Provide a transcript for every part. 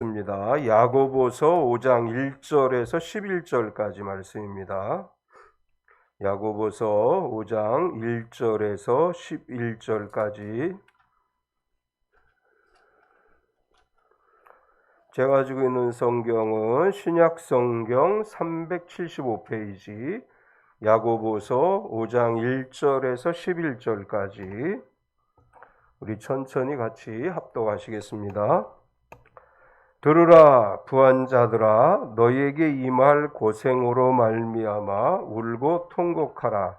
입니다. 야고보서 5장 1절에서 11절까지 말씀입니다. 야고보서 5장 1절에서 11절까지 제가 가지고 있는 성경은 신약 성경 375페이지 야고보서 5장 1절에서 11절까지 우리 천천히 같이 합독하시겠습니다. 들으라 부한자들아, 너희에게 임할 고생으로 말미암아 울고 통곡하라.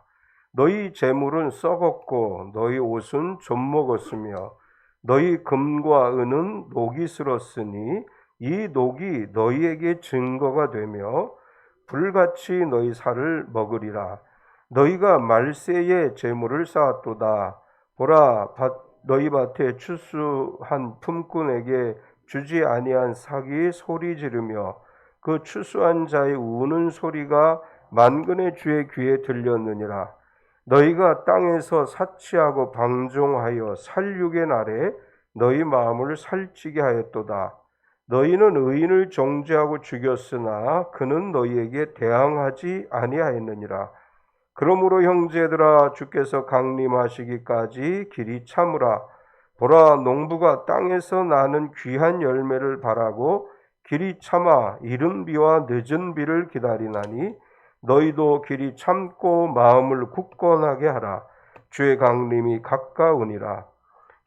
너희 재물은 썩었고 너희 옷은 좀먹었으며 너희 금과 은은 녹이 슬었으니 이 녹이 너희에게 증거가 되며 불같이 너희 살을 먹으리라. 너희가 말세에 재물을 쌓았도다. 보라, 너희 밭에 추수한 품꾼에게 주지 아니한 삭이 소리 지르며 그 추수한 자의 우는 소리가 만근의 주의 귀에 들렸느니라. 너희가 땅에서 사치하고 방종하여 살육의 날에 너희 마음을 살찌게 하였도다. 너희는 의인을 정죄하고 죽였으나 그는 너희에게 대항하지 아니하였느니라. 그러므로 형제들아, 주께서 강림하시기까지 길이 참으라. 보라, 농부가 땅에서 나는 귀한 열매를 바라고 길이 참아 이른 비와 늦은 비를 기다리나니 너희도 길이 참고 마음을 굳건하게 하라. 주의 강림이 가까우니라.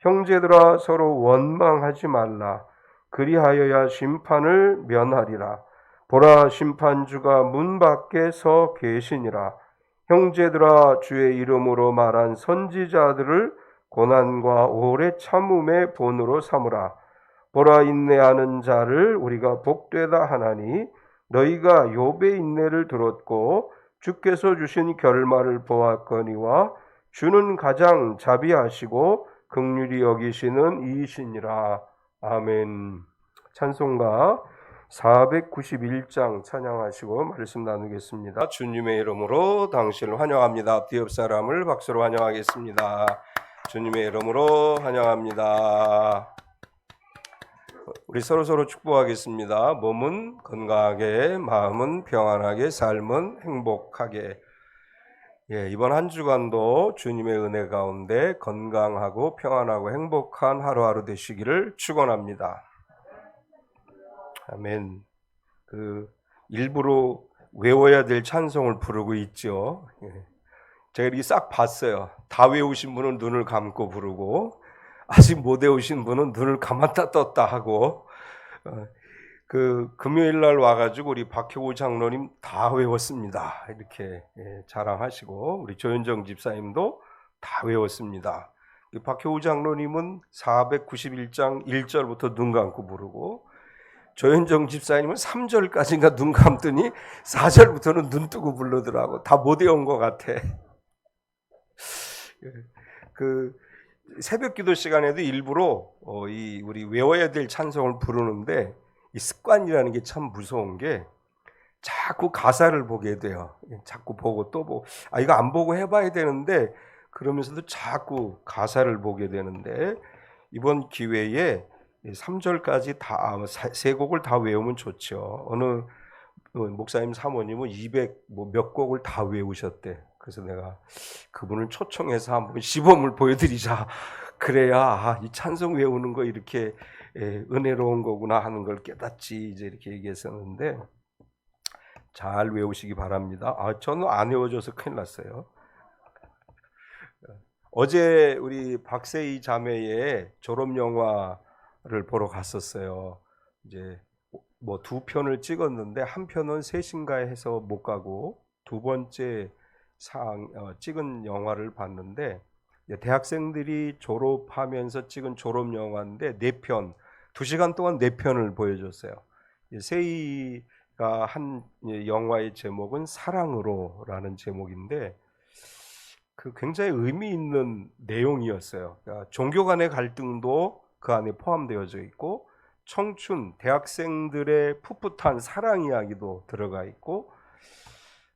형제들아, 서로 원망하지 말라. 그리하여야 심판을 면하리라. 보라, 심판주가 문 밖에 서 계시니라. 형제들아, 주의 이름으로 말한 선지자들을 고난과 오래 참음의 본으로 삼으라. 보라, 인내하는 자를 우리가 복되다 하나니 너희가 욥의 인내를 들었고 주께서 주신 결말을 보았거니와 주는 가장 자비하시고 긍휼히 여기시는 이이시니라. 아멘. 찬송가 491장 찬양하시고 말씀 나누겠습니다. 주님의 이름으로 당신을 환영합니다. 앞뒤 옆 사람을 박수로 환영하겠습니다. 주님의 이름으로 환영합니다. 우리 서로 축복하겠습니다. 몸은 건강하게, 마음은 평안하게, 삶은 행복하게. 이번 한 주간도 주님의 은혜 가운데 건강하고 평안하고 행복한 하루하루 되시기를 축원합니다. 아멘. 일부러 외워야 될 찬송을 부르고 있죠. 제가 이렇게 싹 봤어요. 다 외우신 분은 눈을 감고 부르고 아직 못 외우신 분은 눈을 감았다 떴다 하고 금요일 날 와가지고 우리 박효우 장로님 다 외웠습니다. 이렇게 자랑하시고 우리 조현정 집사님도 다 외웠습니다. 박효우 장로님은 491장 1절부터 눈 감고 부르고 조현정 집사님은 3절까지인가 눈 감더니 4절부터는 눈 뜨고 부르더라고. 다 못 외운 것 같아. 새벽 기도 시간에도 일부러 우리 외워야 될 찬송을 부르는데 이 습관이라는 게 참 무서운 게 자꾸 가사를 보게 돼요. 자꾸 보고 또 보고 이거 안 보고 해봐야 되는데 그러면서도 자꾸 가사를 보게 되는데 이번 기회에 3절까지 다 세 곡을 다 외우면 좋죠. 어느 목사님 사모님은 200 몇 곡을 다 외우셨대. 그래서 내가 그분을 초청해서 한번 시범을 보여드리자. 그래야 이 찬송 외우는 거 이렇게 은혜로운 거구나 하는 걸 깨닫지. 이제 이렇게 얘기했었는데 잘 외우시기 바랍니다. 저는 안 외워져서 큰일 났어요. 어제 우리 박세희 자매의 졸업 영화를 보러 갔었어요. 이제 두 편을 찍었는데 한 편은 3시인가에 해서 못 가고 두 번째 찍은 영화를 봤는데 대학생들이 졸업하면서 찍은 졸업 영화인데 4편, 2시간 동안 4편을 보여줬어요. 세희가 한 영화의 제목은 사랑으로라는 제목인데 굉장히 의미 있는 내용이었어요. 그러니까 종교 간의 갈등도 그 안에 포함되어져 있고 청춘, 대학생들의 풋풋한 사랑 이야기도 들어가 있고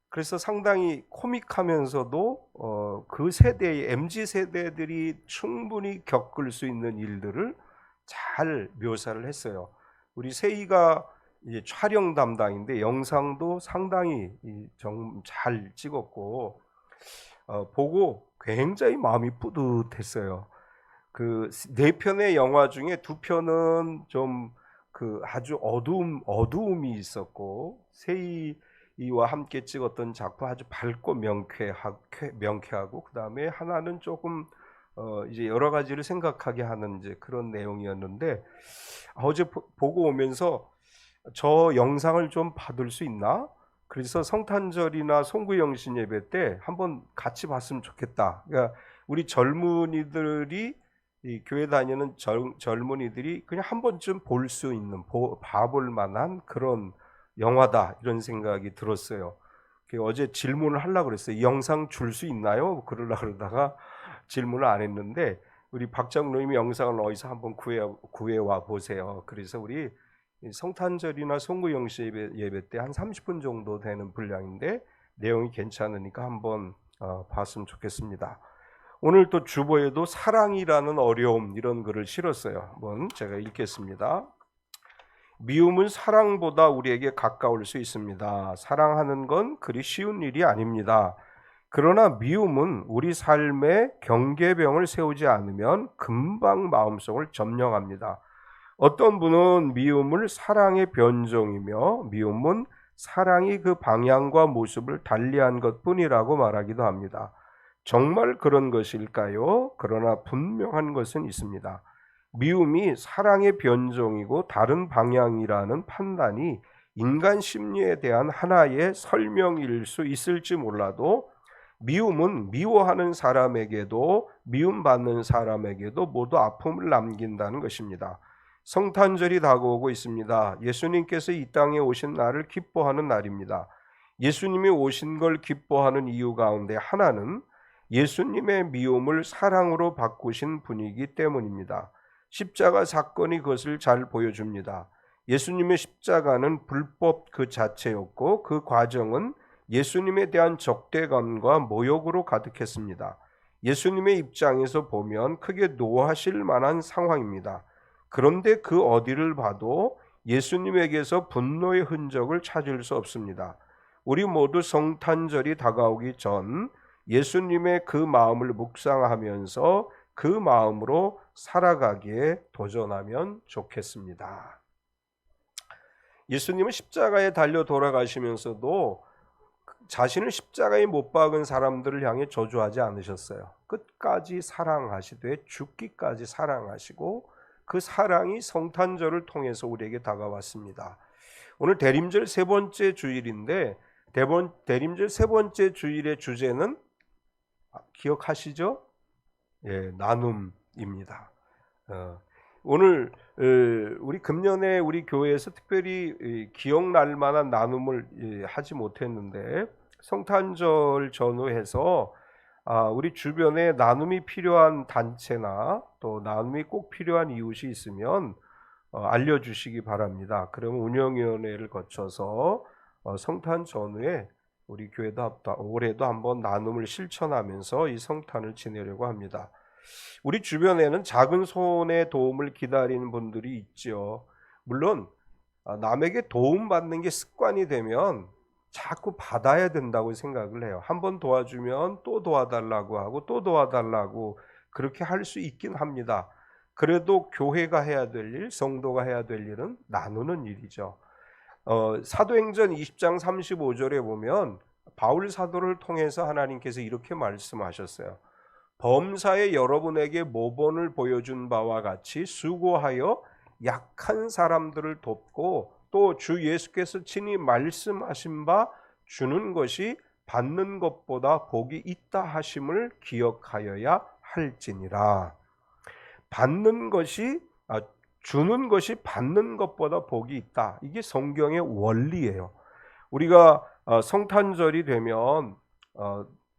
그래서 상당히 코믹하면서도 그 세대의 MZ세대들이 충분히 겪을 수 있는 일들을 잘 묘사를 했어요. 우리 세희가 이제 촬영 담당인데 영상도 상당히 잘 찍었고 보고 굉장히 마음이 뿌듯했어요. 그 네 편의 영화 중에 두 편은 좀 그 아주 어두움이 있었고, 세희와 함께 찍었던 작품 아주 밝고 명쾌하고, 그 다음에 하나는 조금 이제 여러 가지를 생각하게 하는 이제 그런 내용이었는데, 어제 보고 오면서 저 영상을 좀 받을 수 있나? 그래서 성탄절이나 송구영신 예배 때 한번 같이 봤으면 좋겠다. 그러니까 우리 젊은이들이, 이 교회 다니는 젊은이들이 그냥 한 번쯤 볼 수 있는, 봐볼 만한 그런 영화다, 이런 생각이 들었어요. 어제 질문을 하려고 그랬어요. 이 영상 줄 수 있나요? 그러다가 질문을 안 했는데, 우리 박 장로님이 영상을 어디서 한번 구해와 보세요. 그래서 우리 성탄절이나 송구영신 예배 때 한 30분 정도 되는 분량인데 내용이 괜찮으니까 한번 봤으면 좋겠습니다. 오늘 또 주보에도 사랑이라는 어려움, 이런 글을 실었어요. 한번 제가 읽겠습니다. 미움은 사랑보다 우리에게 가까울 수 있습니다. 사랑하는 건 그리 쉬운 일이 아닙니다. 그러나 미움은 우리 삶에 경계병을 세우지 않으면 금방 마음속을 점령합니다. 어떤 분은 미움을 사랑의 변종이며 미움은 사랑이 그 방향과 모습을 달리한 것뿐이라고 말하기도 합니다. 정말 그런 것일까요? 그러나 분명한 것은 있습니다. 미움이 사랑의 변종이고 다른 방향이라는 판단이 인간 심리에 대한 하나의 설명일 수 있을지 몰라도, 미움은 미워하는 사람에게도 미움받는 사람에게도 모두 아픔을 남긴다는 것입니다. 성탄절이 다가오고 있습니다. 예수님께서 이 땅에 오신 날을 기뻐하는 날입니다. 예수님이 오신 걸 기뻐하는 이유 가운데 하나는 예수님의 미움을 사랑으로 바꾸신 분이기 때문입니다. 십자가 사건이 그것을 잘 보여줍니다. 예수님의 십자가는 불법 그 자체였고, 그 과정은 예수님에 대한 적대감과 모욕으로 가득했습니다. 예수님의 입장에서 보면 크게 노하실 만한 상황입니다. 그런데 그 어디를 봐도 예수님에게서 분노의 흔적을 찾을 수 없습니다. 우리 모두 성탄절이 다가오기 전 예수님의 그 마음을 묵상하면서 그 마음으로 살아가기에 도전하면 좋겠습니다. 예수님은 십자가에 달려 돌아가시면서도 자신을 십자가에 못 박은 사람들을 향해 저주하지 않으셨어요. 끝까지 사랑하시되 죽기까지 사랑하시고, 그 사랑이 성탄절을 통해서 우리에게 다가왔습니다. 오늘 대림절 세 번째 주일인데, 대림절 세 번째 주일의 주제는 기억하시죠? 예, 나눔입니다. 오늘 우리 금년에 우리 교회에서 특별히 기억날 만한 나눔을 하지 못했는데, 성탄절 전후해서 우리 주변에 나눔이 필요한 단체나 또 나눔이 꼭 필요한 이웃이 있으면 알려주시기 바랍니다. 그러면 운영위원회를 거쳐서 성탄 전후에 우리 교회도 올해도 한번 나눔을 실천하면서 이 성탄을 지내려고 합니다. 우리 주변에는 작은 손의 도움을 기다리는 분들이 있죠. 물론 남에게 도움받는 게 습관이 되면 자꾸 받아야 된다고 생각을 해요. 한번 도와주면 또 도와달라고 하고 또 도와달라고 그렇게 할 수 있긴 합니다. 그래도 교회가 해야 될 일, 성도가 해야 될 일은 나누는 일이죠. 사도행전 20장 35절에 보면 바울 사도를 통해서 하나님께서 이렇게 말씀하셨어요. 범사에 여러분에게 모본을 보여준 바와 같이 수고하여 약한 사람들을 돕고 또 주 예수께서 친히 말씀하신 바 주는 것이 받는 것보다 복이 있다 하심을 기억하여야 할지니라. 주는 것이 받는 것보다 복이 있다. 이게 성경의 원리예요. 우리가 성탄절이 되면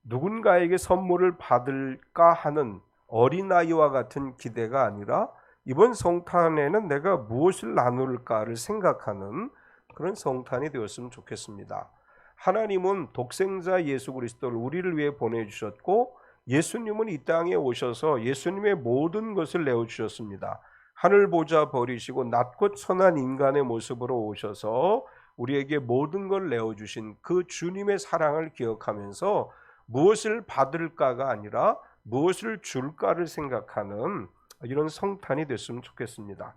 누군가에게 선물을 받을까 하는 어린아이와 같은 기대가 아니라 이번 성탄에는 내가 무엇을 나눌까를 생각하는 그런 성탄이 되었으면 좋겠습니다. 하나님은 독생자 예수 그리스도를 우리를 위해 보내주셨고, 예수님은 이 땅에 오셔서 예수님의 모든 것을 내어주셨습니다. 하늘 보좌 버리시고 낮고 천한 인간의 모습으로 오셔서 우리에게 모든 걸 내어주신 그 주님의 사랑을 기억하면서 무엇을 받을까가 아니라 무엇을 줄까를 생각하는 이런 성탄이 됐으면 좋겠습니다.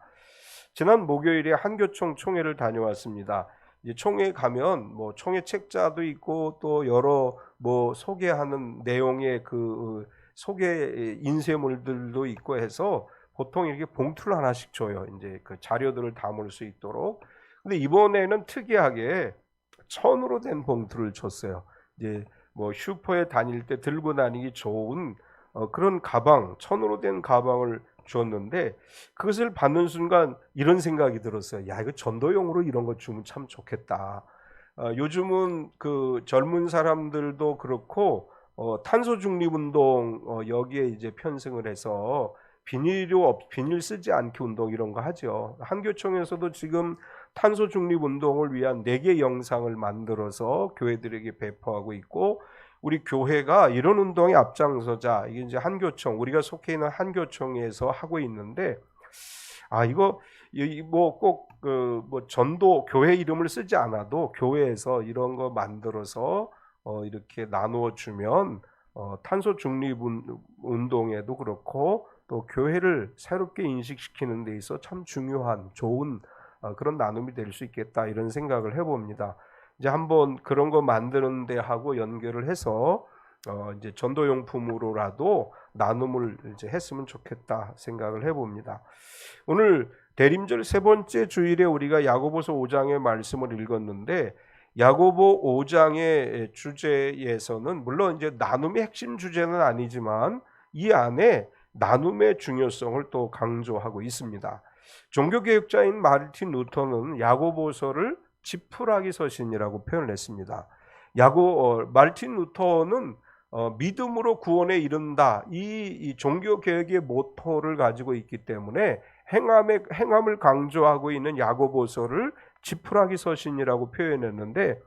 지난 목요일에 한교총 총회를 다녀왔습니다. 이제 총회 가면 뭐 총회 책자도 있고 또 여러 뭐 소개하는 내용의 그 소개 인쇄물들도 있고 해서 보통 이렇게 봉투를 하나씩 줘요. 이제 그 자료들을 담을 수 있도록. 근데 이번에는 특이하게 천으로 된 봉투를 줬어요. 이제 뭐 슈퍼에 다닐 때 들고 다니기 좋은 그런 가방, 천으로 된 가방을 줬는데 그것을 받는 순간 이런 생각이 들었어요. 야, 이거 전도용으로 이런 거 주면 참 좋겠다. 요즘은 그 젊은 사람들도 그렇고 탄소 중립 운동 여기에 이제 편승을 해서 비닐 쓰지 않기 운동 이런 거 하죠. 한교총에서도 지금 탄소 중립 운동을 위한 4개 영상을 만들어서 교회들에게 배포하고 있고 우리 교회가 이런 운동에 앞장서자. 이게 이제 한교총, 우리가 속해 있는 한교총에서 하고 있는데 이거 뭐 꼭 뭐 전도 교회 이름을 쓰지 않아도 교회에서 이런 거 만들어서 이렇게 나누어 주면 탄소 중립 운동에도 그렇고 또 교회를 새롭게 인식시키는 데 있어 참 중요한 좋은 그런 나눔이 될 수 있겠다 이런 생각을 해봅니다. 이제 한번 그런 거 만드는 데 하고 연결을 해서 이제 전도용품으로라도 나눔을 이제 했으면 좋겠다 생각을 해봅니다. 오늘 대림절 세 번째 주일에 우리가 야고보서 5장의 말씀을 읽었는데 야고보 5장의 주제에서는 물론 이제 나눔의 핵심 주제는 아니지만 이 안에 나눔의 중요성을 또 강조하고 있습니다. 종교개혁자인 마르틴 루터는 야고보서를 지푸라기 서신이라고 표현을 했습니다. 마르틴 루터는 믿음으로 구원에 이른다 이 종교개혁의 모토를 가지고 있기 때문에 행함을 강조하고 있는 야고보서를 지푸라기 서신이라고 표현했는데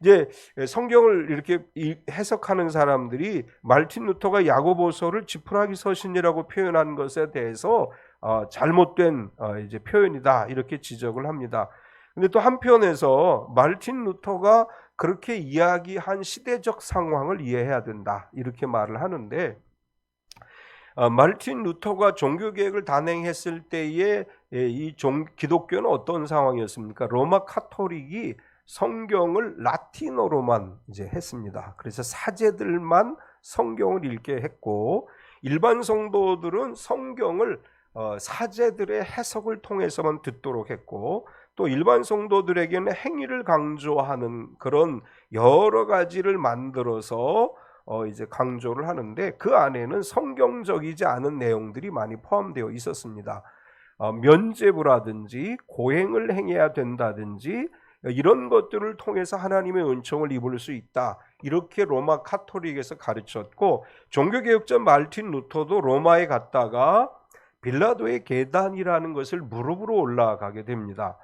이제 성경을 이렇게 해석하는 사람들이 마르틴 루터가 야고보서를 지푸라기 서신이라고 표현한 것에 대해서 잘못된 이제 표현이다 이렇게 지적을 합니다. 근데 또 한편에서 마르틴 루터가 그렇게 이야기한 시대적 상황을 이해해야 된다 이렇게 말을 하는데 마르틴 루터가 종교개혁을 단행했을 때의 기독교는 어떤 상황이었습니까? 로마 카톨릭이 성경을 라틴어로만 이제 했습니다. 그래서 사제들만 성경을 읽게 했고 일반 성도들은 성경을 사제들의 해석을 통해서만 듣도록 했고 또 일반 성도들에게는 행위를 강조하는 그런 여러 가지를 만들어서 이제 강조를 하는데 그 안에는 성경적이지 않은 내용들이 많이 포함되어 있었습니다. 면죄부라든지 고행을 행해야 된다든지 이런 것들을 통해서 하나님의 은총을 입을 수 있다. 이렇게 로마 카톨릭에서 가르쳤고 종교개혁자 마르틴 루터도 로마에 갔다가 빌라도의 계단이라는 것을 무릎으로 올라가게 됩니다.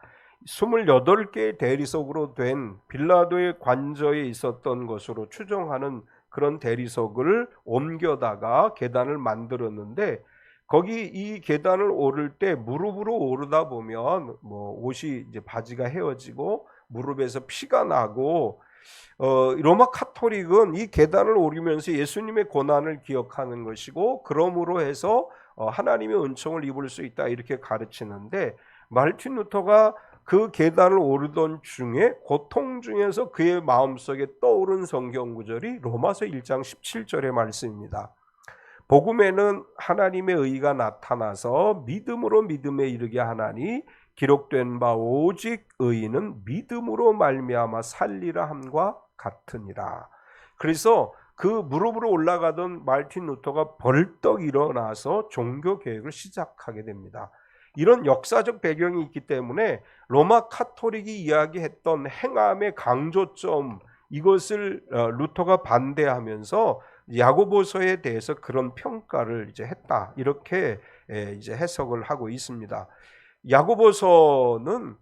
28개의 대리석으로 된 빌라도의 관저에 있었던 것으로 추정하는 그런 대리석을 옮겨다가 계단을 만들었는데 거기 이 계단을 오를 때 무릎으로 오르다 보면 뭐 옷이 이제 바지가 헤어지고 무릎에서 피가 나고 로마 카톨릭은 이 계단을 오르면서 예수님의 고난을 기억하는 것이고 그러므로 해서 하나님의 은총을 입을 수 있다 이렇게 가르치는데 마르틴 루터가 그 계단을 오르던 중에 고통 중에서 그의 마음속에 떠오른 성경 구절이 로마서 1장 17절의 말씀입니다. 복음에는 하나님의 의가 나타나서 믿음으로 믿음에 이르게 하나니 기록된 바 오직 의인은 믿음으로 말미암아 살리라 함과 같으니라. 그래서 그 무릎으로 올라가던 마르틴 루터가 벌떡 일어나서 종교 개혁을 시작하게 됩니다. 이런 역사적 배경이 있기 때문에 로마 카톨릭이 이야기했던 행함의 강조점 이것을 루터가 반대하면서 야고보서에 대해서 그런 평가를 이제 했다 이렇게 이제 해석을 하고 있습니다. 야고보서는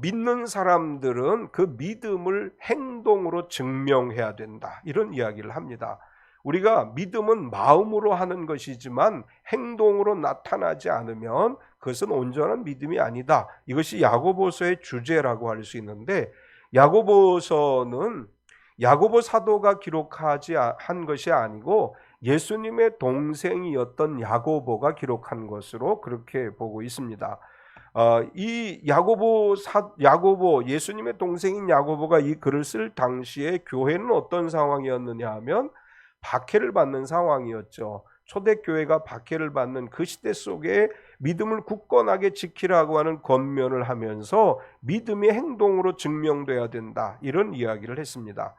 믿는 사람들은 그 믿음을 행동으로 증명해야 된다 이런 이야기를 합니다. 우리가 믿음은 마음으로 하는 것이지만 행동으로 나타나지 않으면 그것은 온전한 믿음이 아니다. 이것이 야고보서의 주제라고 할 수 있는데, 야고보서는 야고보 사도가 기록하지 한 것이 아니고 예수님의 동생이었던 야고보가 기록한 것으로 그렇게 보고 있습니다. 이 야고보 예수님의 동생인 야고보가 이 글을 쓸 당시에 교회는 어떤 상황이었느냐 하면 박해를 받는 상황이었죠. 초대교회가 박해를 받는 그 시대 속에 믿음을 굳건하게 지키라고 하는 권면을 하면서 믿음이 행동으로 증명돼야 된다, 이런 이야기를 했습니다.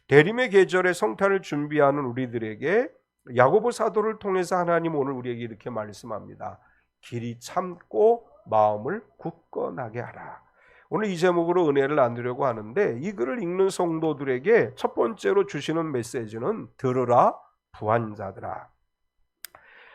대림의 계절에 성탄을 준비하는 우리들에게 야고보 사도를 통해서 하나님 오늘 우리에게 이렇게 말씀합니다. 길이 참고 마음을 굳건하게 하라. 오늘 이 제목으로 은혜를 나누려고 하는데, 이 글을 읽는 성도들에게 첫 번째로 주시는 메시지는 들으라 부한자들아.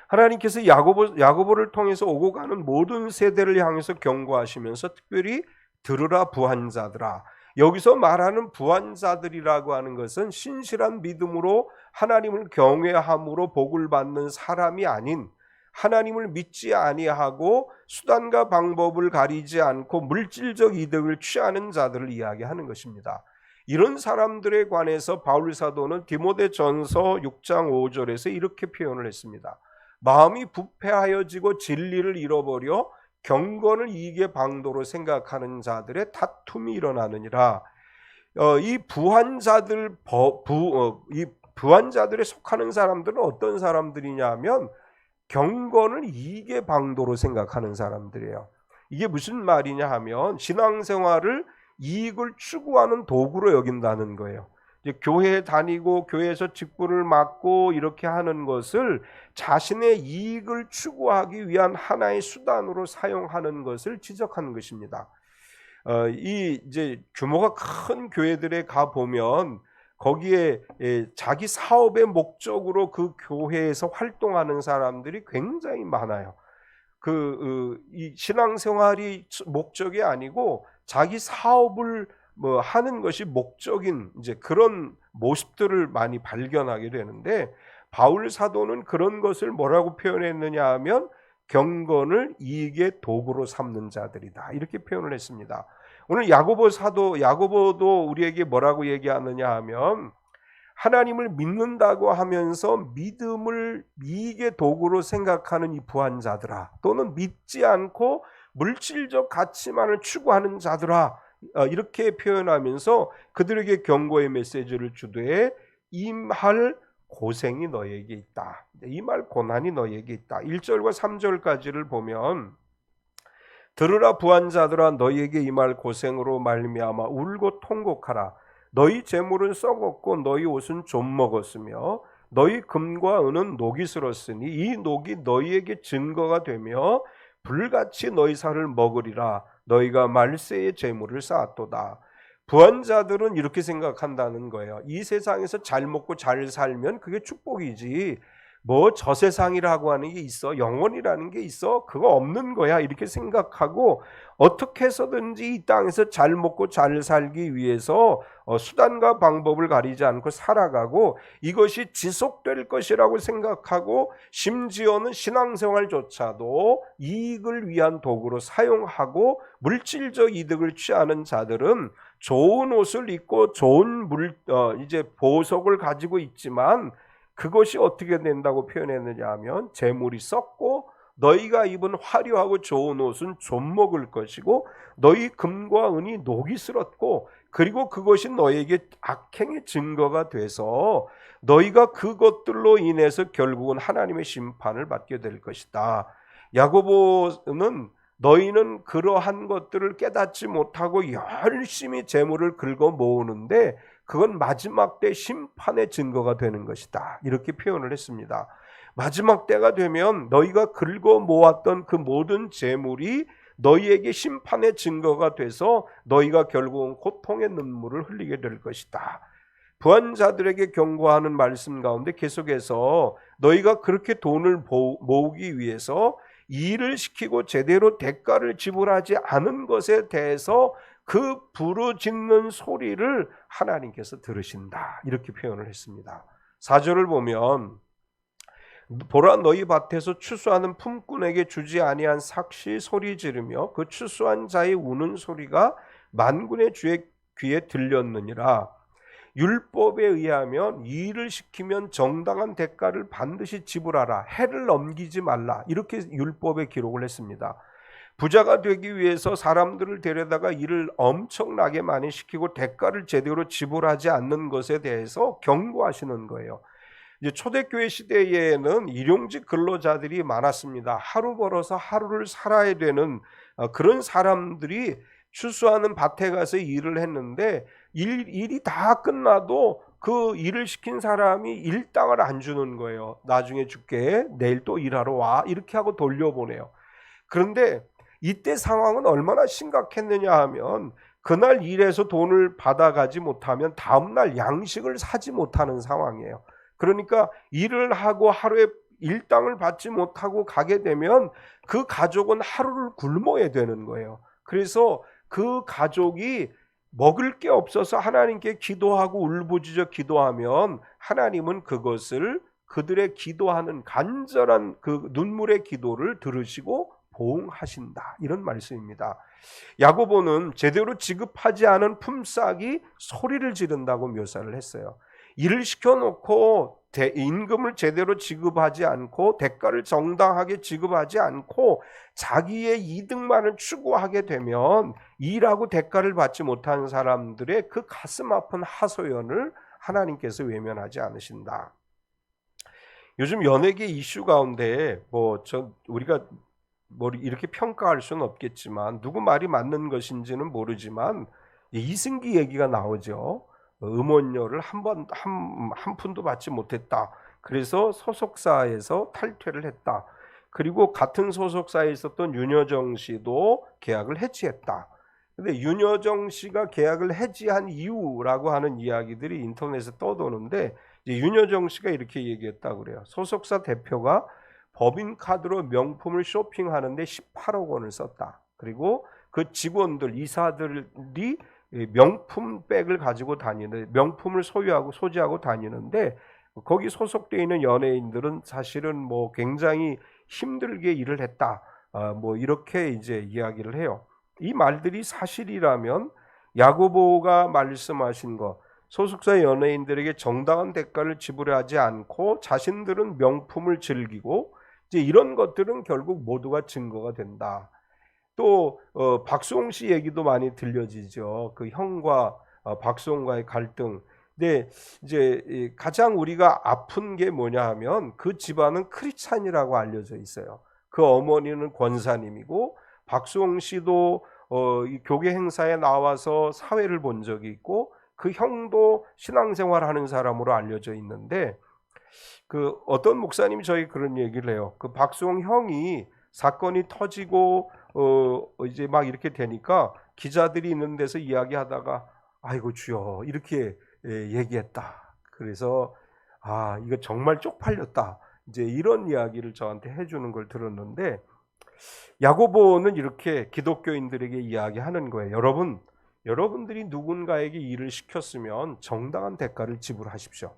하나님께서 야고보를 통해서 오고 가는 모든 세대를 향해서 경고하시면서 특별히 들으라 부한자들아. 여기서 말하는 부한자들이라고 하는 것은 신실한 믿음으로 하나님을 경외함으로 복을 받는 사람이 아닌, 하나님을 믿지 아니하고 수단과 방법을 가리지 않고 물질적 이득을 취하는 자들을 이야기하는 것입니다. 이런 사람들에 관해서 바울 사도는 디모데전서 6장 5절에서 이렇게 표현을 했습니다. 마음이 부패하여지고 진리를 잃어버려 경건을 이익의 방도로 생각하는 자들의 다툼이 일어나느니라. 이 부한자들에 속하는 사람들은 어떤 사람들이냐 하면 경건을 이익의 방도로 생각하는 사람들이에요. 이게 무슨 말이냐 하면 신앙생활을 이익을 추구하는 도구로 여긴다는 거예요. 이제 교회에 다니고 교회에서 직분을 맡고 이렇게 하는 것을 자신의 이익을 추구하기 위한 하나의 수단으로 사용하는 것을 지적하는 것입니다. 이제 규모가 큰 교회들에 가 보면 거기에 자기 사업의 목적으로 그 교회에서 활동하는 사람들이 굉장히 많아요. 이 신앙생활이 목적이 아니고 자기 사업을 하는 것이 목적인 이제 그런 모습들을 많이 발견하게 되는데, 바울 사도는 그런 것을 뭐라고 표현했느냐 하면 경건을 이익의 도구로 삼는 자들이다, 이렇게 표현을 했습니다. 오늘 야고보도 우리에게 뭐라고 얘기하느냐 하면 하나님을 믿는다고 하면서 믿음을 이익의 도구로 생각하는 이 부한자들아, 또는 믿지 않고 물질적 가치만을 추구하는 자들아, 이렇게 표현하면서 그들에게 경고의 메시지를 주되 임할 고생이 너에게 있다, 임할 고난이 너에게 있다. 1절과 3절까지를 보면 들으라 부한자들아, 너희에게 임할 고생으로 말미암아 울고 통곡하라. 너희 재물은 썩었고 너희 옷은 좀 먹었으며 너희 금과 은은 녹이 슬었으니 이 녹이 너희에게 증거가 되며 불같이 너희 살을 먹으리라. 너희가 말세의 재물을 쌓았도다. 부한자들은 이렇게 생각한다는 거예요. 이 세상에서 잘 먹고 잘 살면 그게 축복이지, 뭐 저 세상이라고 하는 게 있어, 영원이라는 게 있어, 그거 없는 거야, 이렇게 생각하고 어떻게 해서든지 이 땅에서 잘 먹고 잘 살기 위해서 수단과 방법을 가리지 않고 살아가고 이것이 지속될 것이라고 생각하고, 심지어는 신앙생활조차도 이익을 위한 도구로 사용하고 물질적 이득을 취하는 자들은 좋은 옷을 입고 좋은 이제 보석을 가지고 있지만 그것이 어떻게 된다고 표현했느냐 하면 재물이 썩고 너희가 입은 화려하고 좋은 옷은 좀 먹을 것이고 너희 금과 은이 녹이 슬었고, 그리고 그것이 너희에게 악행의 증거가 돼서 너희가 그것들로 인해서 결국은 하나님의 심판을 받게 될 것이다. 야고보는 너희는 그러한 것들을 깨닫지 못하고 열심히 재물을 긁어 모으는데 그건 마지막 때 심판의 증거가 되는 것이다, 이렇게 표현을 했습니다. 마지막 때가 되면 너희가 긁어 모았던 그 모든 재물이 너희에게 심판의 증거가 돼서 너희가 결국은 고통의 눈물을 흘리게 될 것이다. 부한자들에게 경고하는 말씀 가운데 계속해서 너희가 그렇게 돈을 모으기 위해서 일을 시키고 제대로 대가를 지불하지 않은 것에 대해서 그 부르짖는 소리를 하나님께서 들으신다, 이렇게 표현을 했습니다. 4절을 보면 보라 너희 밭에서 추수하는 품꾼에게 주지 아니한 삭시 소리 지르며 그 추수한 자의 우는 소리가 만군의 주의 귀에 들렸느니라. 율법에 의하면 이 일을 시키면 정당한 대가를 반드시 지불하라. 해를 넘기지 말라. 이렇게 율법에 기록을 했습니다. 부자가 되기 위해서 사람들을 데려다가 일을 엄청나게 많이 시키고 대가를 제대로 지불하지 않는 것에 대해서 경고하시는 거예요. 이제 초대교회 시대에는 일용직 근로자들이 많았습니다. 하루 벌어서 하루를 살아야 되는 그런 사람들이 추수하는 밭에 가서 일을 했는데 일이 다 끝나도 그 일을 시킨 사람이 일당을 안 주는 거예요. 나중에 줄게, 내일 또 일하러 와, 이렇게 하고 돌려보내요. 그런데 이때 상황은 얼마나 심각했느냐 하면 그날 일해서 돈을 받아가지 못하면 다음날 양식을 사지 못하는 상황이에요. 그러니까 일을 하고 하루에 일당을 받지 못하고 가게 되면 그 가족은 하루를 굶어야 되는 거예요. 그래서 그 가족이 먹을 게 없어서 하나님께 기도하고 울부짖어 기도하면 하나님은 그것을 그들의 기도하는 간절한 그 눈물의 기도를 들으시고 보응하신다. 이런 말씀입니다. 야고보는 제대로 지급하지 않은 품삯이 소리를 지른다고 묘사를 했어요. 일을 시켜놓고 임금을 제대로 지급하지 않고 대가를 정당하게 지급하지 않고 자기의 이득만을 추구하게 되면 일하고 대가를 받지 못한 사람들의 그 가슴 아픈 하소연을 하나님께서 외면하지 않으신다. 요즘 연예계 이슈 가운데 우리가 이렇게 평가할 수는 없겠지만 누구 말이 맞는 것인지는 모르지만 이승기 얘기가 나오죠. 음원료를 한 푼도 받지 못했다. 그래서 소속사에서 탈퇴를 했다. 그리고 같은 소속사에 있었던 윤여정 씨도 계약을 해지했다. 근데 윤여정 씨가 계약을 해지한 이유라고 하는 이야기들이 인터넷에 떠도는데 이제 윤여정 씨가 이렇게 얘기했다고 그래요. 소속사 대표가 법인카드로 명품을 쇼핑하는데 18억 원을 썼다. 그리고 그 직원들, 이사들이 명품 백을 가지고 다니는, 명품을 소지하고 다니는데 거기 소속되어 있는 연예인들은 사실은 굉장히 힘들게 일을 했다. 이렇게 이제 이야기를 해요. 이 말들이 사실이라면 야고보가 말씀하신 것, 소속사 연예인들에게 정당한 대가를 지불하지 않고 자신들은 명품을 즐기고 이제 이런 것들은 결국 모두가 증거가 된다. 또 박수홍 씨 얘기도 많이 들려지죠. 그 형과 박수홍과의 갈등. 근데 이제 가장 우리가 아픈 게 뭐냐 하면 그 집안은 크리스찬이라고 알려져 있어요. 그 어머니는 권사님이고 박수홍 씨도 이 교계 행사에 나와서 사회를 본 적이 있고 그 형도 신앙생활하는 사람으로 알려져 있는데 그 어떤 목사님이 저희 그런 얘기를 해요. 그 박수홍 형이 사건이 터지고 이제 막 이렇게 되니까 기자들이 있는 데서 이야기하다가 아이고 주여 이렇게 얘기했다. 그래서 이거 정말 쪽팔렸다. 이제 이런 이야기를 저한테 해주는 걸 들었는데 야고보는 이렇게 기독교인들에게 이야기하는 거예요. 여러분들이 누군가에게 일을 시켰으면 정당한 대가를 지불하십시오.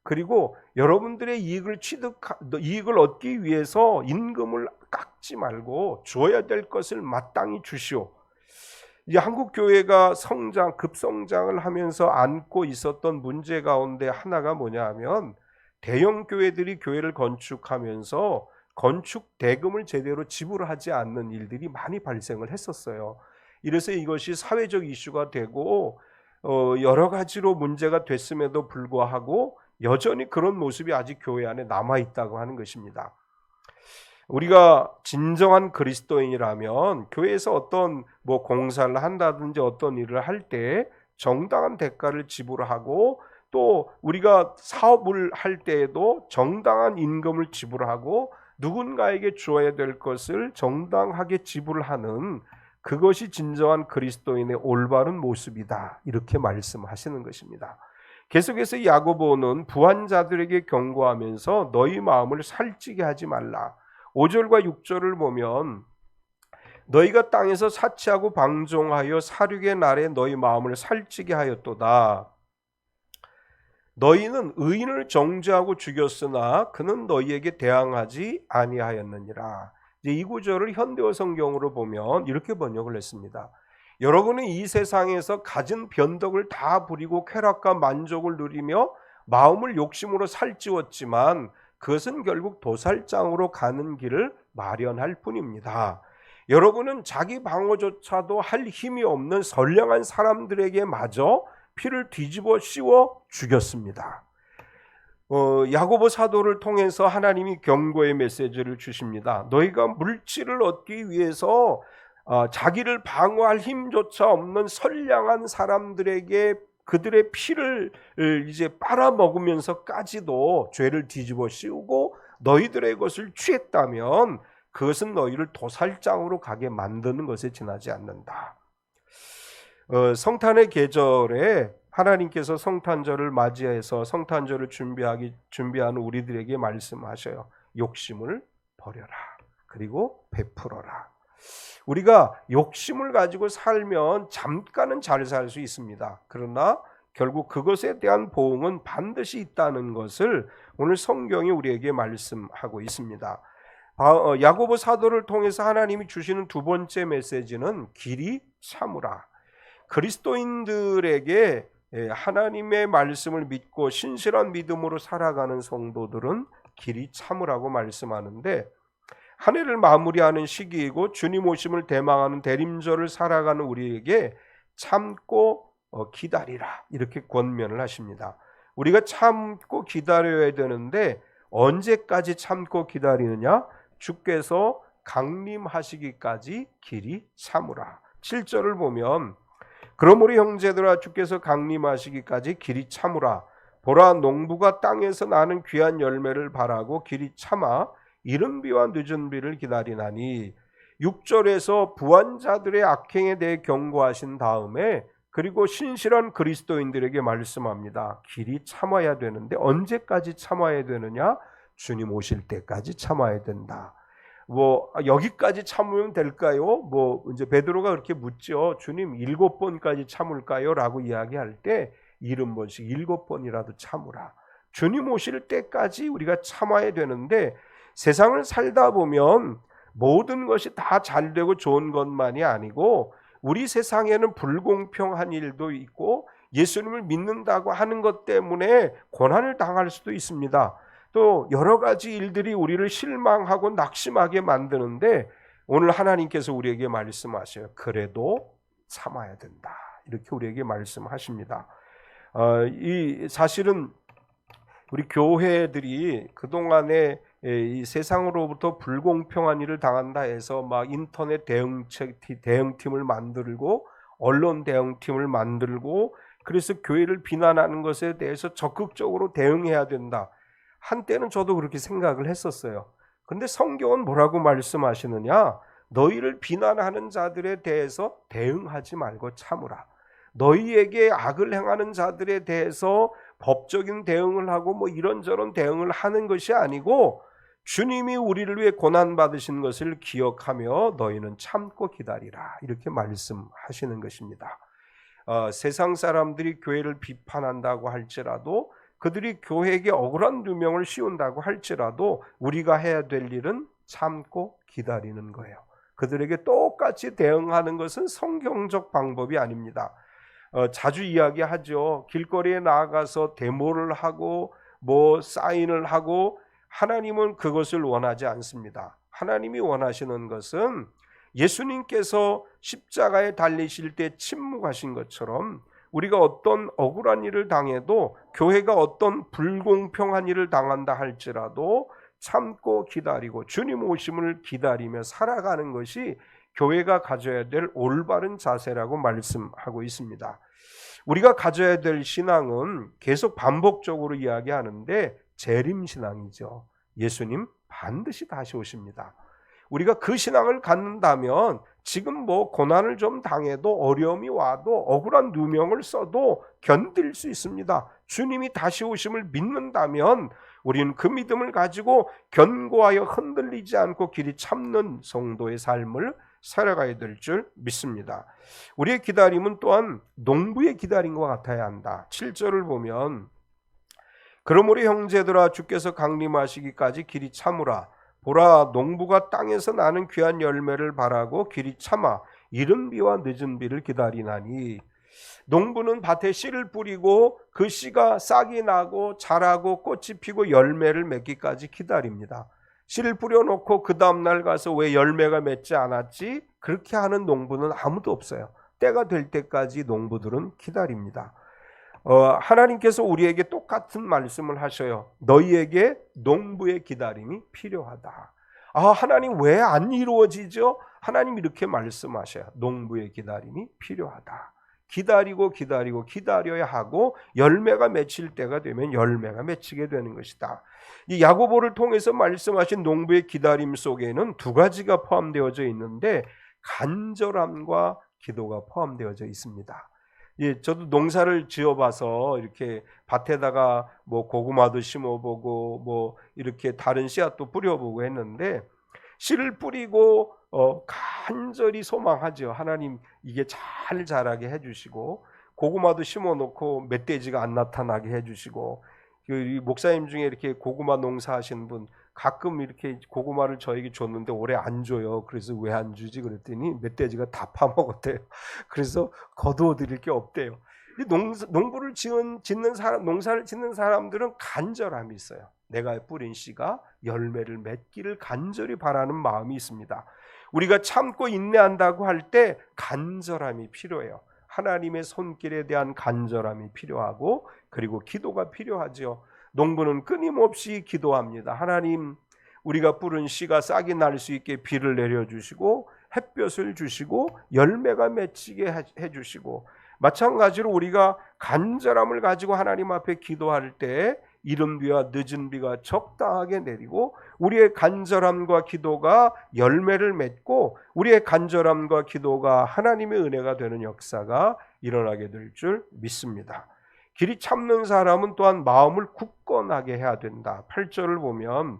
그리고 여러분들의 이익을 얻기 위해서 임금을 깎지 말고 줘야 될 것을 마땅히 주시오. 이 한국 교회가 급성장을 하면서 안고 있었던 문제 가운데 하나가 뭐냐 하면 대형 교회들이 교회를 건축하면서 건축 대금을 제대로 지불하지 않는 일들이 많이 발생을 했었어요. 이래서 이것이 사회적 이슈가 되고 여러 가지로 문제가 됐음에도 불구하고 여전히 그런 모습이 아직 교회 안에 남아있다고 하는 것입니다. 우리가 진정한 그리스도인이라면 교회에서 어떤 공사를 한다든지 어떤 일을 할 때 정당한 대가를 지불하고 또 우리가 사업을 할 때에도 정당한 임금을 지불하고 누군가에게 주어야 될 것을 정당하게 지불하는 그것이 진정한 그리스도인의 올바른 모습이다. 이렇게 말씀하시는 것입니다. 계속해서 야고보는 부한 자들에게 경고하면서 너희 마음을 살찌게 하지 말라. 5절과 6절을 보면 너희가 땅에서 사치하고 방종하여 살육의 날에 너희 마음을 살찌게 하였도다. 너희는 의인을 정죄하고 죽였으나 그는 너희에게 대항하지 아니하였느니라. 이제 이 구절을 현대어 성경으로 보면 이렇게 번역을 했습니다. 여러분은 이 세상에서 가진 변덕을 다 부리고 쾌락과 만족을 누리며 마음을 욕심으로 살찌웠지만 그것은 결국 도살장으로 가는 길을 마련할 뿐입니다. 여러분은 자기 방어조차도 할 힘이 없는 선량한 사람들에게 마저 피를 뒤집어 씌워 죽였습니다. 야고보 사도를 통해서 하나님이 경고의 메시지를 주십니다. 너희가 물질을 얻기 위해서 자기를 방어할 힘조차 없는 선량한 사람들에게 그들의 피를 이제 빨아먹으면서까지도 죄를 뒤집어 씌우고 너희들의 것을 취했다면 그것은 너희를 도살장으로 가게 만드는 것에 지나지 않는다. 성탄의 계절에 하나님께서 성탄절을 맞이해서 성탄절을 준비하는 우리들에게 말씀하셔요. 욕심을 버려라. 그리고 베풀어라. 우리가 욕심을 가지고 살면 잠깐은 잘 살 수 있습니다. 그러나 결국 그것에 대한 보응은 반드시 있다는 것을 오늘 성경이 우리에게 말씀하고 있습니다. 야고보 사도를 통해서 하나님이 주시는 두 번째 메시지는 길이 참으라. 그리스도인들에게 하나님의 말씀을 믿고 신실한 믿음으로 살아가는 성도들은 길이 참으라고 말씀하는데, 한 해를 마무리하는 시기이고 주님 오심을 대망하는 대림절을 살아가는 우리에게 참고 기다리라, 이렇게 권면을 하십니다. 우리가 참고 기다려야 되는데 언제까지 참고 기다리느냐? 주께서 강림하시기까지 길이 참으라. 7절을 보면 그러므로 형제들아, 주께서 강림하시기까지 길이 참으라. 보라, 농부가 땅에서 나는 귀한 열매를 바라고 길이 참아 이른 비와 늦은 비를 기다리나니. 6절에서 부한 자들의 악행에 대해 경고하신 다음에 그리고 신실한 그리스도인들에게 말씀합니다. 길이 참아야 되는데 언제까지 참아야 되느냐? 주님 오실 때까지 참아야 된다. 여기까지 참으면 될까요? 이제 베드로가 그렇게 묻죠. 주님 7번까지 참을까요? 라고 이야기할 때 70번씩 7번이라도 참으라. 주님 오실 때까지 우리가 참아야 되는데, 세상을 살다 보면 모든 것이 다 잘되고 좋은 것만이 아니고 우리 세상에는 불공평한 일도 있고 예수님을 믿는다고 하는 것 때문에 고난을 당할 수도 있습니다. 또 여러 가지 일들이 우리를 실망하고 낙심하게 만드는데 오늘 하나님께서 우리에게 말씀하셔요. 그래도 참아야 된다. 이렇게 우리에게 말씀하십니다. 이 사실은 우리 교회들이 그동안에 이 세상으로부터 불공평한 일을 당한다 해서 막 인터넷 대응팀을 만들고 언론 대응팀을 만들고 그래서 교회를 비난하는 것에 대해서 적극적으로 대응해야 된다. 한때는 저도 그렇게 생각을 했었어요. 그런데 성경은 뭐라고 말씀하시느냐? 너희를 비난하는 자들에 대해서 대응하지 말고 참으라. 너희에게 악을 행하는 자들에 대해서 법적인 대응을 하고 이런저런 대응을 하는 것이 아니고 주님이 우리를 위해 고난받으신 것을 기억하며 너희는 참고 기다리라. 이렇게 말씀하시는 것입니다. 세상 사람들이 교회를 비판한다고 할지라도, 그들이 교회에게 억울한 누명을 씌운다고 할지라도 우리가 해야 될 일은 참고 기다리는 거예요. 그들에게 똑같이 대응하는 것은 성경적 방법이 아닙니다. 자주 이야기하죠. 길거리에 나가서 데모를 하고 사인을 하고, 하나님은 그것을 원하지 않습니다. 하나님이 원하시는 것은 예수님께서 십자가에 달리실 때 침묵하신 것처럼 우리가 어떤 억울한 일을 당해도, 교회가 어떤 불공평한 일을 당한다 할지라도 참고 기다리고 주님 오심을 기다리며 살아가는 것이 교회가 가져야 될 올바른 자세라고 말씀하고 있습니다. 우리가 가져야 될 신앙은 계속 반복적으로 이야기하는데 재림신앙이죠. 예수님 반드시 다시 오십니다. 우리가 그 신앙을 갖는다면 지금 고난을 좀 당해도, 어려움이 와도, 억울한 누명을 써도 견딜 수 있습니다. 주님이 다시 오심을 믿는다면 우리는 그 믿음을 가지고 견고하여 흔들리지 않고 길이 참는 성도의 삶을 살아가야 될 줄 믿습니다. 우리의 기다림은 또한 농부의 기다림과 같아야 한다. 7절을 보면 그러므로 형제들아 주께서 강림하시기까지 길이 참으라. 보라 농부가 땅에서 나는 귀한 열매를 바라고 길이 참아 이른 비와 늦은 비를 기다리나니. 농부는 밭에 씨를 뿌리고 그 씨가 싹이 나고 자라고 꽃이 피고 열매를 맺기까지 기다립니다. 씨를 뿌려놓고 그 다음날 가서 왜 열매가 맺지 않았지? 그렇게 하는 농부는 아무도 없어요. 때가 될 때까지 농부들은 기다립니다. 하나님께서 우리에게 똑같은 말씀을 하셔요. 너희에게 농부의 기다림이 필요하다. 하나님 왜 안 이루어지죠? 하나님 이렇게 말씀하셔요. 농부의 기다림이 필요하다. 기다리고 기다려야 하고 열매가 맺힐 때가 되면 열매가 맺히게 되는 것이다. 이 야고보를 통해서 말씀하신 농부의 기다림 속에는 두 가지가 포함되어져 있는데 간절함과 기도가 포함되어져 있습니다. 저도 농사를 지어봐서 이렇게 밭에다가 뭐 고구마도 심어보고 이렇게 다른 씨앗도 뿌려보고 했는데 씨를 뿌리고 간절히 소망하죠. 하나님 이게 잘 자라게 해주시고 고구마도 심어놓고 멧돼지가 안 나타나게 해주시고 목사님 중에 이렇게 고구마 농사하시는 분 가끔 이렇게 고구마를 저에게 줬는데 올해 안 줘요. 그래서 왜 안 주지? 그랬더니 멧돼지가 다 파먹었대요. 그래서 거두어 드릴 게 없대요. 농부를 농사를 짓는 사람들은 간절함이 있어요. 내가 뿌린 씨가 열매를 맺기를 간절히 바라는 마음이 있습니다. 우리가 참고 인내한다고 할 때 간절함이 필요해요. 하나님의 손길에 대한 간절함이 필요하고 그리고 기도가 필요하죠. 농부는 끊임없이 기도합니다. 하나님, 우리가 뿌린 씨가 싹이 날 수 있게 비를 내려주시고 햇볕을 주시고 열매가 맺히게 해주시고, 마찬가지로 우리가 간절함을 가지고 하나님 앞에 기도할 때 이른 비와 늦은 비가 적당하게 내리고 우리의 간절함과 기도가 열매를 맺고 우리의 간절함과 기도가 하나님의 은혜가 되는 역사가 일어나게 될 줄 믿습니다. 길이 참는 사람은 또한 마음을 굳건하게 해야 된다. 8절을 보면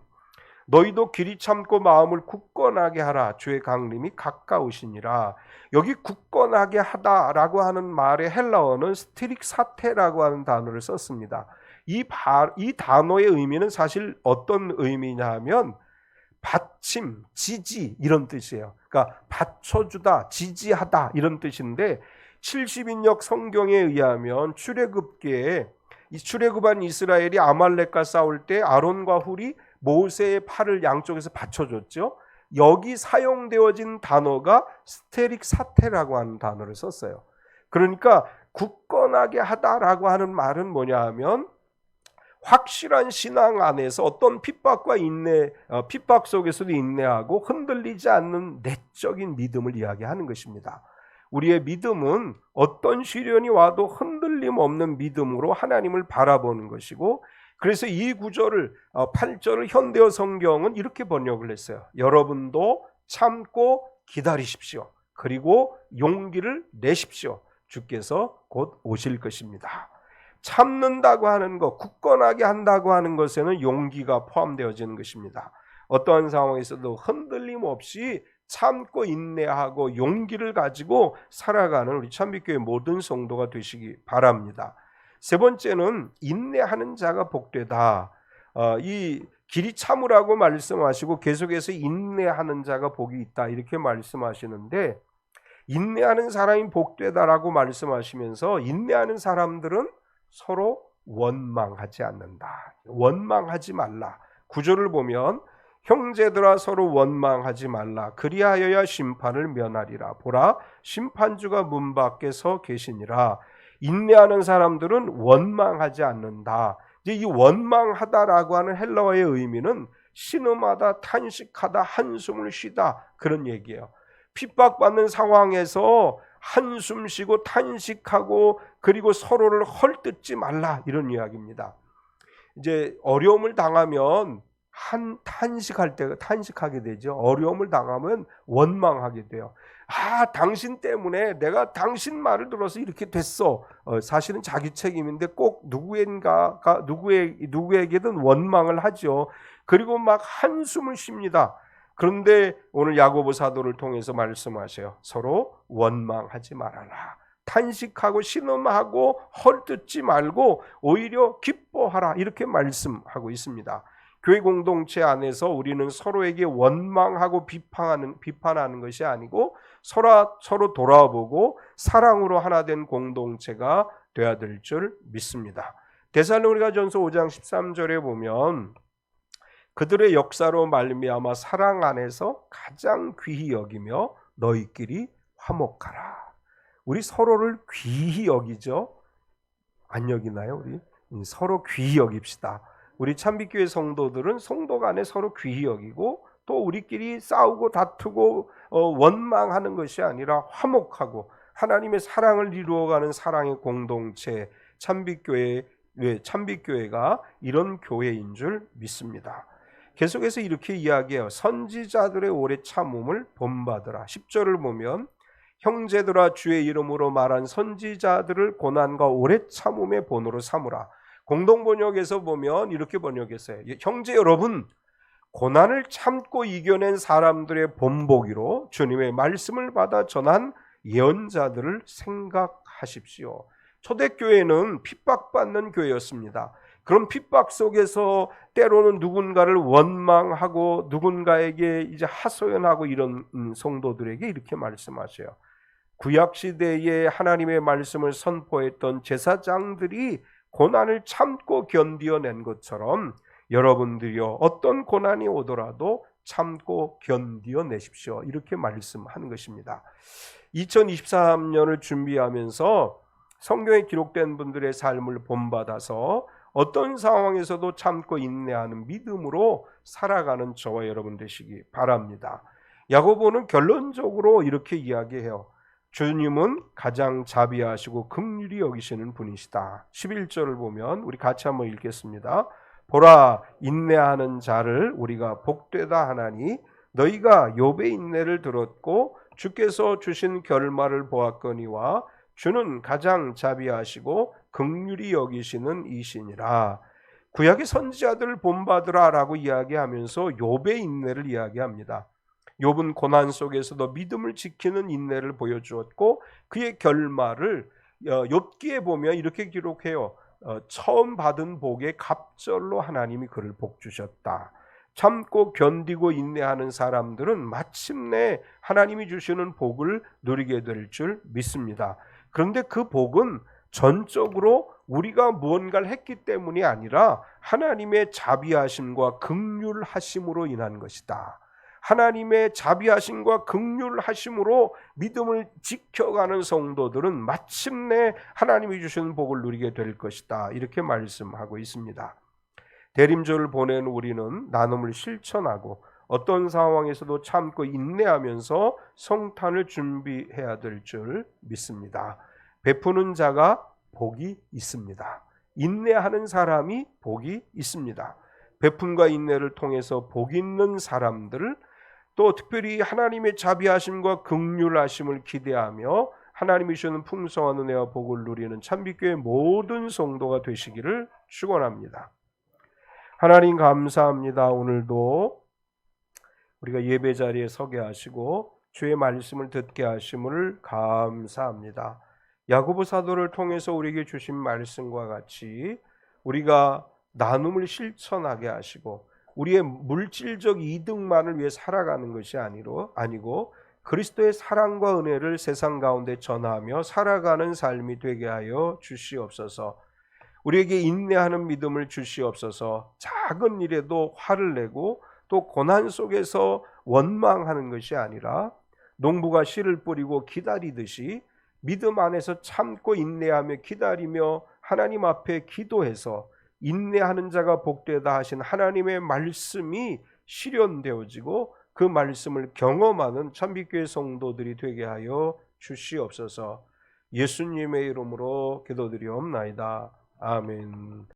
너희도 길이 참고 마음을 굳건하게 하라. 주의 강림이 가까우시니라. 여기 굳건하게 하다라고 하는 말의 헬라어는 스트릭사테라고 하는 단어를 썼습니다. 이 단어의 의미는 사실 어떤 의미냐 하면 받침, 지지 이런 뜻이에요. 그러니까 받쳐주다, 지지하다 이런 뜻인데 70인역 성경에 의하면 출애굽기에 이 출애굽한 이스라엘이 아말렉과 싸울 때 아론과 훌이 모세의 팔을 양쪽에서 받쳐줬죠. 여기 사용되어진 단어가 스테릭사테라고 하는 단어를 썼어요. 그러니까 굳건하게 하다라고 하는 말은 뭐냐 하면 확실한 신앙 안에서 어떤 핍박과 핍박 속에서도 인내하고 흔들리지 않는 내적인 믿음을 이야기하는 것입니다. 우리의 믿음은 어떤 시련이 와도 흔들림 없는 믿음으로 하나님을 바라보는 것이고, 그래서 이 구절을 8절을 현대어 성경은 이렇게 번역을 했어요. 여러분도 참고 기다리십시오. 그리고 용기를 내십시오. 주께서 곧 오실 것입니다. 참는다고 하는 것, 굳건하게 한다고 하는 것에는 용기가 포함되어지는 것입니다. 어떠한 상황에서도 흔들림 없이 참고 인내하고 용기를 가지고 살아가는 우리 참빛교회 모든 성도가 되시기 바랍니다. 세 번째는 인내하는 자가 복되다. 이 길이 참으라고 말씀하시고 계속해서 인내하는 자가 복이 있다 이렇게 말씀하시는데, 인내하는 사람이 복되다라고 말씀하시면서 인내하는 사람들은 서로 원망하지 않는다. 원망하지 말라. 구절을 보면 형제들아 서로 원망하지 말라. 그리하여야 심판을 면하리라. 보라 심판주가 문 밖에 서 계시니라. 인내하는 사람들은 원망하지 않는다. 이제 이 원망하다라고 하는 헬라어의 의미는 신음하다, 탄식하다, 한숨을 쉬다 그런 얘기예요. 핍박받는 상황에서 한숨 쉬고 탄식하고 그리고 서로를 헐뜯지 말라 이런 이야기입니다. 이제 어려움을 당하면 탄식하게 되죠. 어려움을 당하면 원망하게 돼요. 당신 때문에 내가 당신 말을 들어서 이렇게 됐어. 사실은 자기 책임인데 꼭 누구에게든 원망을 하죠. 그리고 막 한숨을 쉽니다. 그런데 오늘 야고보 사도를 통해서 말씀하셔요. 서로 원망하지 말아라. 탄식하고 신음하고 헐뜯지 말고 오히려 기뻐하라, 이렇게 말씀하고 있습니다. 교회 공동체 안에서 우리는 서로에게 원망하고 비판하는 것이 아니고 서로 돌아보고 사랑으로 하나 된 공동체가 되어야 될 줄 믿습니다. 데살로니가전서 5장 13절에 보면 그들의 역사로 말미암아 사랑 안에서 가장 귀히 여기며 너희끼리 화목하라. 우리 서로를 귀히 여기죠? 안 여기나요? 우리 서로 귀히 여깁시다. 우리 참빛교회 성도들은 성도 간에 서로 귀히 여기고 또 우리끼리 싸우고 다투고 원망하는 것이 아니라 화목하고 하나님의 사랑을 이루어가는 사랑의 공동체, 참빛교회가 이런 교회인 줄 믿습니다. 계속해서 이렇게 이야기해요. 선지자들의 오래 참음을 본받으라. 10절을 보면 형제들아 주의 이름으로 말한 선지자들을 고난과 오래 참음의 본으로 삼으라. 공동번역에서 보면 이렇게 번역했어요. 형제 여러분, 고난을 참고 이겨낸 사람들의 본보기로 주님의 말씀을 받아 전한 예언자들을 생각하십시오. 초대교회는 핍박받는 교회였습니다. 그런 핍박 속에서 때로는 누군가를 원망하고 누군가에게 이제 하소연하고 이런 성도들에게 이렇게 말씀하셔요. 구약시대에 하나님의 말씀을 선포했던 제사장들이 고난을 참고 견디어낸 것처럼 여러분들이요, 어떤 고난이 오더라도 참고 견디어내십시오, 이렇게 말씀하는 것입니다. 2023년을 준비하면서 성경에 기록된 분들의 삶을 본받아서 어떤 상황에서도 참고 인내하는 믿음으로 살아가는 저와 여러분 되시기 바랍니다. 야고보는 결론적으로 이렇게 이야기해요. 주님은 가장 자비하시고 긍휼히 여기시는 분이시다. 11절을 보면 우리 같이 한번 읽겠습니다. 보라, 인내하는 자를 우리가 복되다 하나니 너희가 욥의 인내를 들었고 주께서 주신 결말을 보았거니와 주는 가장 자비하시고 긍휼히 여기시는 이시니라. 구약의 선지자들을 본받으라 라고 이야기하면서 욥의 인내를 이야기합니다. 욥은 고난 속에서도 믿음을 지키는 인내를 보여주었고 그의 결말을 욥기에 보면 이렇게 기록해요. 처음 받은 복의 갑절로 하나님이 그를 복 주셨다. 참고 견디고 인내하는 사람들은 마침내 하나님이 주시는 복을 누리게 될 줄 믿습니다. 그런데 그 복은 전적으로 우리가 무언가를 했기 때문이 아니라 하나님의 자비하심과 긍휼하심으로 인한 것이다. 하나님의 자비하심과 긍휼하심으로 믿음을 지켜가는 성도들은 마침내 하나님이 주시는 복을 누리게 될 것이다, 이렇게 말씀하고 있습니다. 대림절을 보낸 우리는 나눔을 실천하고 어떤 상황에서도 참고 인내하면서 성탄을 준비해야 될 줄 믿습니다. 베푸는 자가 복이 있습니다. 인내하는 사람이 복이 있습니다. 베품과 인내를 통해서 복 있는 사람들을, 또 특별히 하나님의 자비하심과 긍휼하심을 기대하며 하나님이 주시는 풍성한 은혜와 복을 누리는 참빛교회 모든 성도가 되시기를 축원합니다. 하나님 감사합니다. 오늘도 우리가 예배 자리에 서게 하시고 주의 말씀을 듣게 하심을 감사합니다. 야고보 사도를 통해서 우리에게 주신 말씀과 같이 우리가 나눔을 실천하게 하시고 우리의 물질적 이득만을 위해 살아가는 것이 아니고 그리스도의 사랑과 은혜를 세상 가운데 전하며 살아가는 삶이 되게 하여 주시옵소서. 우리에게 인내하는 믿음을 주시옵소서. 작은 일에도 화를 내고 또 고난 속에서 원망하는 것이 아니라 농부가 씨를 뿌리고 기다리듯이 믿음 안에서 참고 인내하며 기다리며 하나님 앞에 기도해서 인내하는 자가 복되다 하신 하나님의 말씀이 실현되어지고 그 말씀을 경험하는 참빛교회 성도들이 되게 하여 주시옵소서. 예수님의 이름으로 기도드리옵나이다. 아멘.